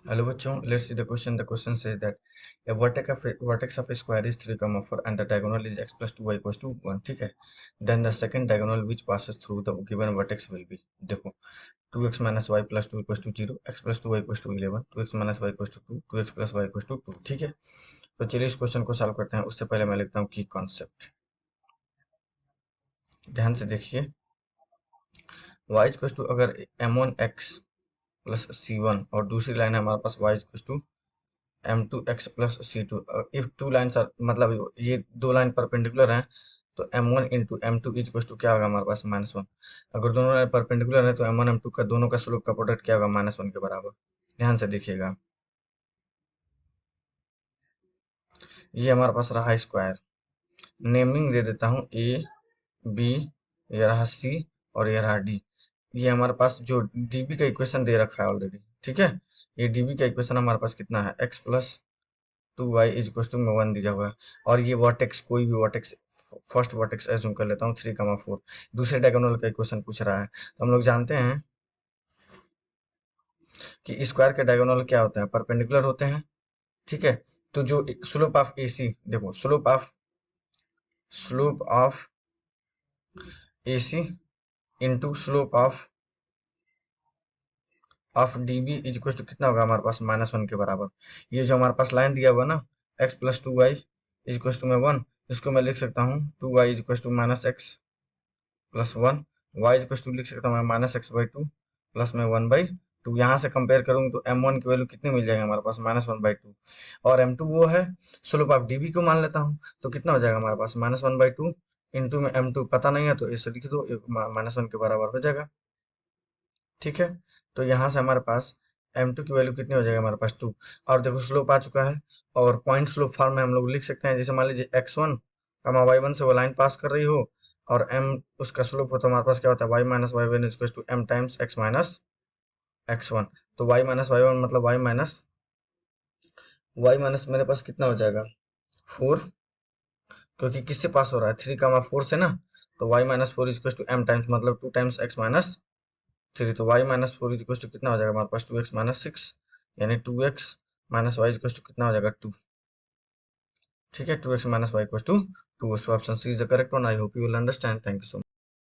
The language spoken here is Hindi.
Hello bachcho, let's see the question. The question says that a vertex of a square is 3, 4 and the diagonal is x plus 2y equals to 1. ठीक है. Then the second diagonal which passes through the given vertex will be, देखो, 2x minus y plus 2 equals to 0, x plus 2y equals to 11, 2x minus y equals to 2, 2x plus y equals to 2. ठीक है. तो चलिए इस क्वेश्चन को सॉल्व करते हैं. उससे पहले मैं लिखता हूँ की कॉन्सेप्ट. ध्यान से देखिए. y इक्वल्स टू अगर m1x प्लस c1 और दूसरी लाइन है हमारे पास y equals to m2x plus c2. If two lines are, मतलब ये दो लाइन परपेंडिकुलर हैं तो m1 into m2 is equals to क्या होगा हमारे पास -1. अगर दोनों लाइन परपेंडिकुलर है तो m1 m2 का दोनों का स्लोप का प्रोडक्ट क्या होगा -1 के बराबर. ध्यान से देखिएगा. ये हमारे पास रहा स्क्वायर. नेमिंग दे देता हूँ ए बी, ये रहा सी और ये रहा डी. ये हमारे पास जो डीबी का इक्वेशन दे रखा है ऑलरेडी. ठीक है. ये डीबी का इक्वेशन हमारे पास कितना है, x plus 2y is equal to में 1 दिया हुआ है. और ये वर्टेक्स, कोई भी वर्टेक्स, फर्स्ट वर्टेक्स एज्यूम कर लेता हूँ 3, 4. दूसरे डायगोनल का इक्वेशन पूछ रहा है तो हम लोग जानते हैं कि स्क्वायर के डायगोनल क्या होते हैं, परपेंडिकुलर होते हैं. ठीक है. तो जो स्लोप ऑफ एसी, देखो slope of AC into slope of DB is equal to कितना होगा हमारे पास -1 के बराबर. ये जो हमारे पास लाइन दिया हुआ ना, x plus 2y is equal to में 1, इसको मैं लिख सकता हूँ 2y is equal to minus x plus 1, y is equal to लिख सकता हूँ मैं -x/2 प्लस में 1/2. यहाँ से कंपेयर करूँ तो m1 की वैल्यू कितनी मिल जाएगी हमारे पास -1/2. और m2 वो है, स्लोप ऑफ db को मान लेता हूँ तो कितना हो जाएगा हमारे पास -1/2 इंटू में m2 पता नहीं है तो इसे लिख दो, -1 के बराबर हो जाएगा. ठीक है. तो यहाँ से हमारे पास m2 की वैल्यू कितनी हो जाएगी हमारे पास 2. और देखो स्लोप आ चुका है. और पॉइंट स्लोप फॉर्म में हम लोग लिख सकते हैं. जैसे मान लीजिए x1 y1 से वो लाइन पास कर रही हो और m उसका स्लोप हो तो हमारे पास क्या होता है y minus y one equal to m times x minus x1. तो y माइनस वाई वन मतलब y माइनस मेरे पास कितना हो जाएगा 4, क्योंकि किससे पास हो रहा है 3, 4 से ना. तो y minus 4 equal to m times मतलब 2 टाइम्स x माइनस 3. तो y माइनस 4 इक्वल टू कितना हो जाएगा हमारे पास 2x माइनस 6, यानी 2x minus y equal to कितना हो जाएगा 2. ठीक है. 2x minus y equal to 2. So option C is the correct one. I hope you will understand. Thank you so much.